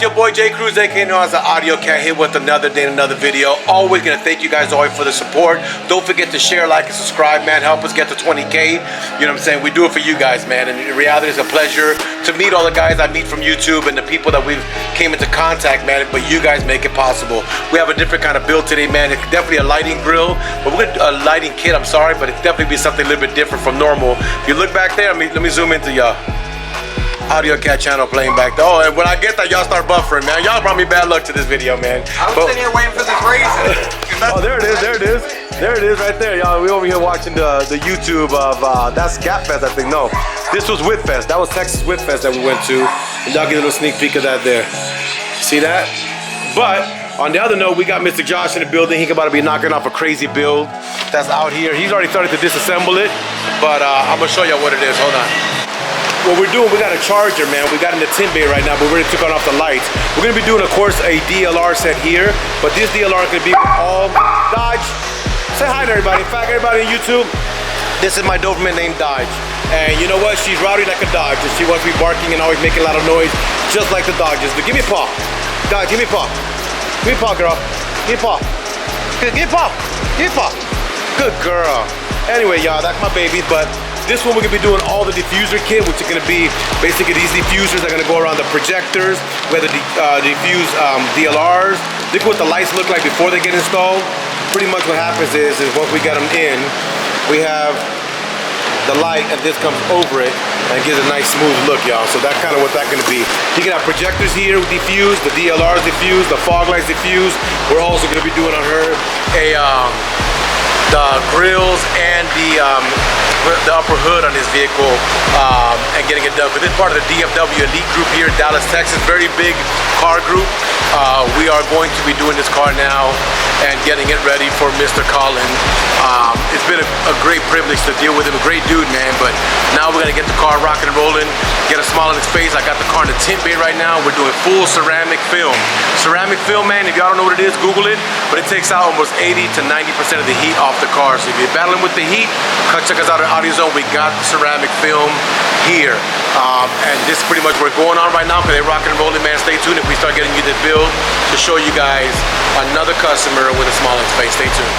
guys, your boy J Cruz, aka known as the AUDIOZONE, here with another day and another video. Always gonna thank you guys always for the support. Don't forget to share, like, and subscribe, man. Help us get to 20K. You know what I'm saying? We do it for you guys, man. And in reality, it's a pleasure to meet all the guys I meet from YouTube and the people that we've came into contact, man. But you guys make it possible. We have a different kind of build today, man. It's definitely a lighting grill, but we're gonna a lighting kit. I'm sorry, but it's definitely be something a little bit different from normal. If you look back there, let me zoom into y'all. AUDIOZONE channel playing back there. Oh, and when I get that, y'all start buffering, man. Y'all brought me bad luck to this video, man. I was sitting here waiting for this reason. Oh, there it is, there it is. There it is right there, y'all. We over here watching the YouTube of, that's Gap Fest, I think. No, this was Whip Fest. That was Texas Whip Fest that we went to. And y'all get a little sneak peek of that there. See that? But on the other note, we got Mr. Josh in the building. He's about to be knocking off a crazy build that's out here. He's already started to disassemble it, but I'm gonna show y'all what it is. Hold on. What we're doing, we got a charger, man. We got in the tin bay right now, but we already took on off the lights. We're gonna be doing, of course, a DLR set here, but this DLR is gonna be all Dodge. Say hi to everybody. In fact, everybody on YouTube, this is my Doberman named Dodge. And you know what? She's rowdy like a Dodge. She wants to be barking and always making a lot of noise, just like the Dodges. But give me a paw. Dodge, give me a paw. Give me a paw, girl. Give me a paw. Give me a paw. Give me a paw. Good girl. Anyway, y'all, that's my babies, but this one we're gonna be doing all the diffuser kit, which is gonna be basically these diffusers are gonna go around the projectors, where the diffuse DLRs. Look what the lights look like before they get installed. Pretty much what happens is once we get them in, we have the light and this comes over it and gives a nice smooth look, y'all. So that's kind of what that's gonna be. You can have projectors here diffused, the DLRs diffused, the fog lights diffused. We're also gonna be doing on her the grills and the upper hood on this vehicle and getting it done. But this is part of the DFW Elite group here in Dallas, Texas. Very big car group. We are going to be doing this car now and getting it ready for Mr. Colin. It's been a great privilege to deal with him. A great dude, man. But now we're gonna get the car rocking and rolling, get a smile on his face. I got the car in the tint bay right now. We're doing full ceramic film. Ceramic film, man, if y'all don't know what it is, Google it. But it takes out almost 80 to 90% of the heat off the car. So if you're battling with the heat, check us out at AUDIOZONE. We got the ceramic film here. And this is pretty much what's going on right now because they're rocking and rolling, man. Stay tuned if we start getting you this build to show you guys another customer with a smile on his face. Stay tuned.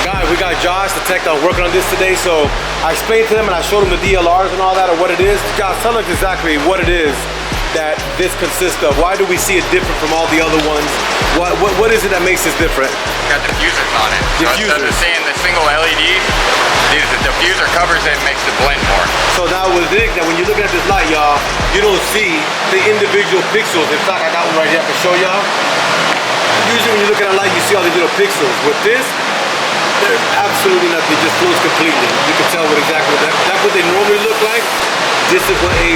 Guys, we got Josh, the tech, that was working on this today. So I explained to him and I showed him the DLRs and all that and what it is. Josh, tell us exactly what it is that this consists of. Why do we see it different from all the other ones? What is it that makes this different? Got diffusers on it. Diffusers. So instead of the single LED, the diffuser covers it and makes it blend more. So now with this, that when you're looking at this light, y'all, you don't see the individual pixels. In fact, I got one right here I can show y'all. Usually when you look at a light, you see all these little pixels. With this, there's absolutely nothing. It just flows completely. You can tell what exactly that's what they normally look like. This is what a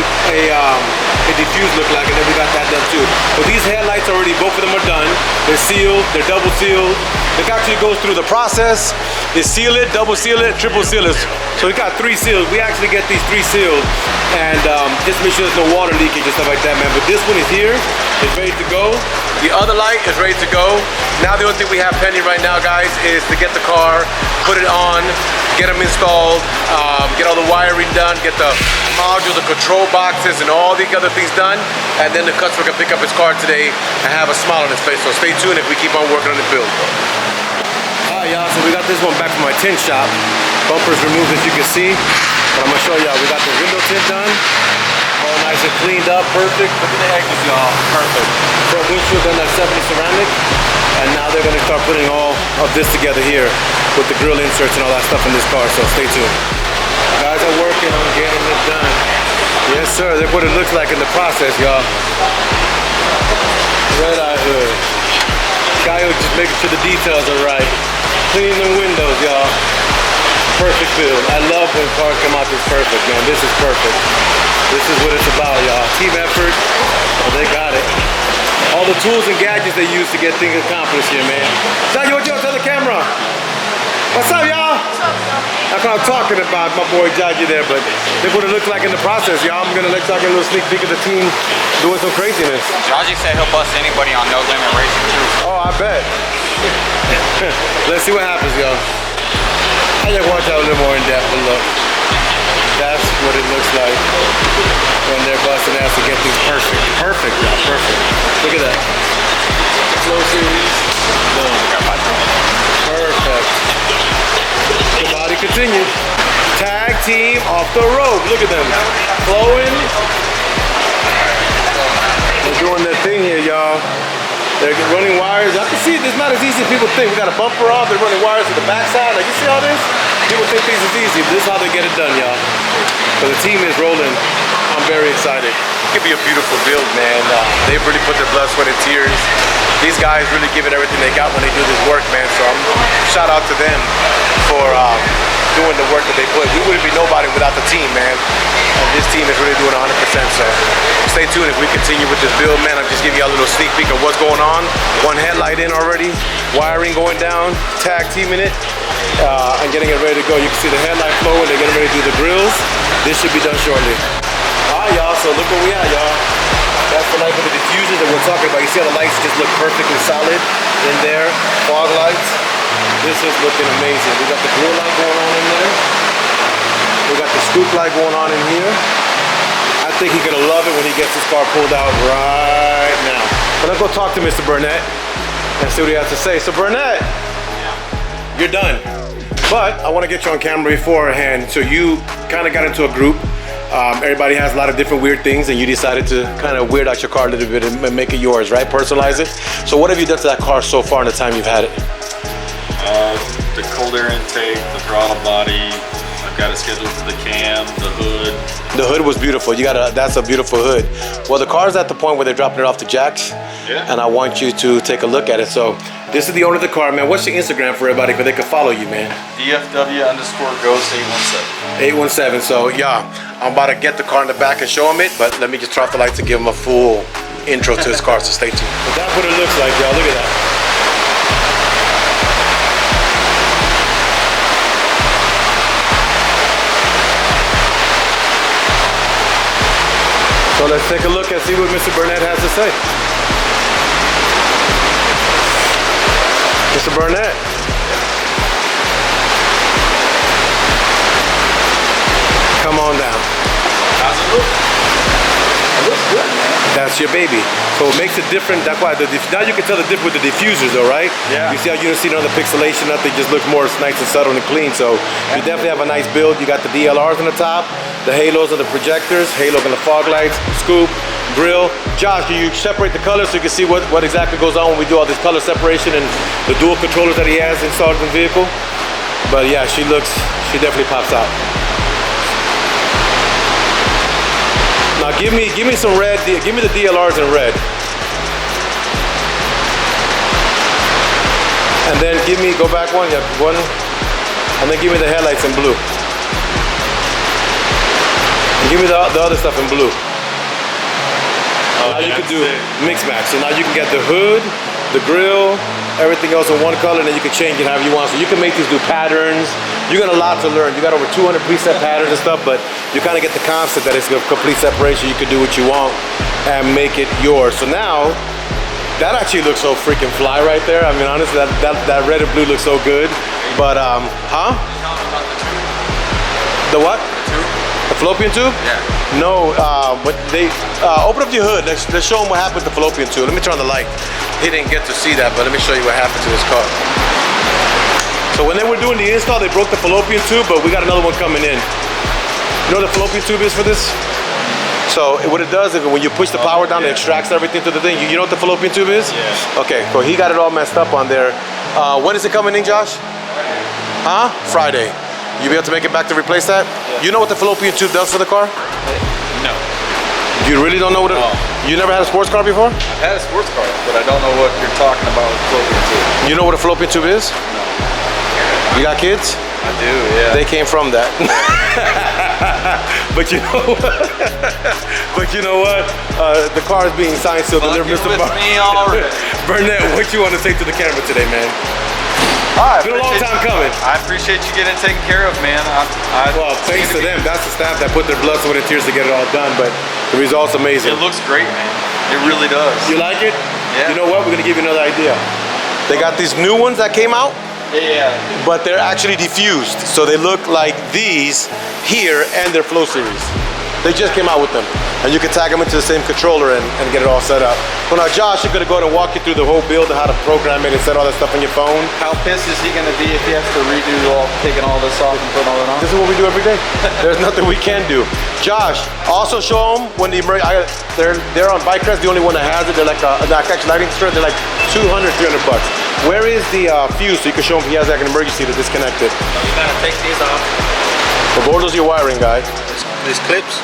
diffuse look like, and then we got that done too. But these headlights already, both of them are done. They're sealed, they're double sealed. It actually goes through the process. They seal it, double seal it, triple seal it. So we got 3 seals. We actually get these 3 sealed, and just make sure there's no water leakage and stuff like that, man. But this one is here, it's ready to go. The other light is ready to go. Now the only thing we have pending right now, guys, is to get the car, put it on, get them installed, get all the wiring done, get the modules, the control boxes, and all the other things done, and then the customer can pick up his car today and have a smile on his face. So stay tuned if we keep on working on the build. Alright, y'all, so we got this one back from my tint shop. Bumpers removed, as you can see. But I'm gonna show y'all, we got the window tint done. All nice and cleaned up, perfect. Look at the edges, y'all, perfect. Front windshield done that 70 ceramic. And now they're gonna start putting all of this together here with the grill inserts and all that stuff in this car, so stay tuned. Guys are working on getting it done. Yes, sir, that's what it looks like in the process, y'all. Red eye hood. Guy just making sure the details are right. Cleaning the windows, y'all. Perfect build. I love when cars come out this perfect, man. This is perfect. This is what it's about, y'all. Team effort. Well, they got it. All the tools and gadgets they use to get things accomplished here, man. Tell you what, y'all, tell the camera. What's up, y'all? That's what I'm talking about, my boy Jaji there, but look what it looks like in the process, y'all. I'm gonna let y'all get a little sneak peek of the team doing some craziness. Jaji said he'll bust anybody on No Limit Racing too. Oh, I bet. Let's see what happens, y'all. I just want y'all a little more in depth, but look. That's what it looks like when they're busting ass to get things perfect. Perfect, y'all, perfect. Look at that. Slow series. Boom. Perfect. The body continues. Tag team off the rope. Look at them. Flowing. They're doing their thing here, y'all. They're running wires. I can see it's not as easy as people think. We got a bumper off. They're running wires to the backside. Like, you see all this? People think things is easy. This is how they get it done, y'all. So the team is rolling. I'm very excited. It could be a beautiful build, man. They've really put their blood, sweat, and tears. These guys really give it everything they got when they do this work, man. So shout out to them for doing the work that they put. We wouldn't be nobody without the team, man. And this team is really doing 100%. So stay tuned if we continue with this build, man. I'm just giving you a little sneak peek of what's going on. One headlight in already, wiring going down, tag teaming it, and getting it ready to go. You can see the headlight flowing. They're getting ready to do the grills. This should be done shortly. All right, y'all. So look where we at, y'all. That's the light for the diffusers that we're talking about. You see how the lights just look perfectly solid in there. Fog lights. This is looking amazing. We got the grill light going on in there. We got the scoop light going on in here. I think he's gonna love it when he gets his car pulled out right now. But let's go talk to Mr. Burnett and see what he has to say. So Burnett, you're done. But I want to get you on camera beforehand. So you kind of got into a group. Everybody has a lot of different weird things, and you decided to kind of weird out your car a little bit and make it yours, right? Personalize it. So what have you done to that car so far in the time you've had it? The cold air intake, the throttle body. I've got it scheduled for the cam, the hood. The hood was beautiful. That's a beautiful hood. Well, the car's at the point where they're dropping it off the jacks. Yeah. And I want you to take a look at it. So this is the owner of the car, man. What's your Instagram for everybody, but they can follow you, man? DFW_ghost817. 817. So yeah, I'm about to get the car in the back and show him it, but let me just turn off the lights to give him a full intro to his car. So stay tuned. But that's what it looks like, y'all. Look at that. So let's take a look and see what Mr. Burnett has to say. Mr. Burnett. Come on down. How's it look? It looks good, man. That's your baby. So it makes it different. That's why now you can tell the difference with the diffusers, though, right? Yeah. You see how you don't see none of the pixelation, nothing just looks more nice and subtle and clean. So you definitely have a nice build. You got the DLRs on the top, the halos on the projectors, halo on the fog lights, scoop, grill. Josh, can you separate the colors so you can see what exactly goes on when we do all this color separation and the dual controllers that he has installed in the vehicle? But yeah, she definitely pops out. Now give me some red, give me the DLRs in red. And then go back one, yeah, one, and then give me the headlights in blue. And give me the other stuff in blue. Now you can do mix match. So now you can get the hood, the grill, everything else in one color, and then you can change it however you want. So you can make these do patterns. You got a lot to learn. You got over 200 preset patterns and stuff, but you kind of get the concept that it's a complete separation. You can do what you want and make it yours. So now, that actually looks so freaking fly right there. I mean, honestly, that red and blue looks so good. But, huh? The what? The fallopian tube? Yeah. No, but they, open up your hood. Let's show them what happened with the fallopian tube. Let me turn on the light. He didn't get to see that, but let me show you what happened to his car. So when they were doing the install, they broke the fallopian tube, but we got another one coming in. You know what the fallopian tube is for this? So what it does is when you push the power down, it extracts everything to the thing. You know what the fallopian tube is? Yeah. Okay, so he got it all messed up on there. When is it coming in, Josh? Huh? Friday. You be able to make it back to replace that? Yeah. You know what the fallopian tube does for the car? No. You really don't know what it... You never had a sports car before? I've had a sports car, but I don't know what you're talking about with fallopian tube. You know what a fallopian tube is? No. You got kids? I do, yeah. They came from that. But you know what? The car is being signed, so delivered Mr. Burnett, what you want to say to the camera today, man? It's been a long time coming. I appreciate you getting taken care of, man. Well, thanks to them. That's the staff that put their blood, sweat, and tears to get it all done, but the result's amazing. It looks great, man. It really does. You like it? Yeah. You know what? We're going to give you another idea. They got these new ones that came out. Yeah. but they're actually diffused. So they look like these here, and they're flow series. They just came out with them. And you can tag them into the same controller and get it all set up. Well, now Josh is gonna go ahead and walk you through the whole build of how to program it and set all that stuff on your phone. How pissed is he gonna be if he has to redo taking all this off and putting all that on? This is what we do every day. There's nothing we can do. Josh, also show them when they're on Bike Crest, the only one that has it. They're like a actually lighting store. They're like 200, 300 bucks. Where is the fuse so you can show him if he has like an emergency to disconnect it? You gotta take these off. But where goes your wiring, guy? These clips.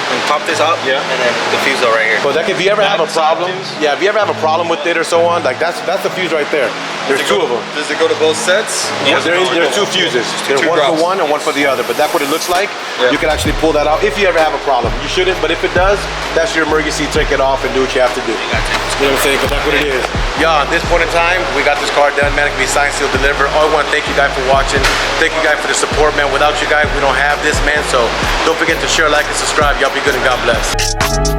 And pop this up, and then the fuse right here. But like if you ever have a problem, if you ever have a problem with it or so on, like that's the fuse right there. There's two of them. Does it go to both sets? Yeah, there are two fuses. There's one for one and one for the other. But that's what it looks like. Yeah. You can actually pull that out if you ever have a problem. You shouldn't, but if it does, that's your emergency. Take it off and do what you have to do. You know what I'm saying? Because that's what it is. Yeah, at this point in time, we got this car done, man. It can be signed, sealed, delivered. I want to thank you guys for watching. Thank you guys for the support, man. Without you guys, we don't have this, man. So don't forget to share, like, and subscribe. Y'all be good and God bless.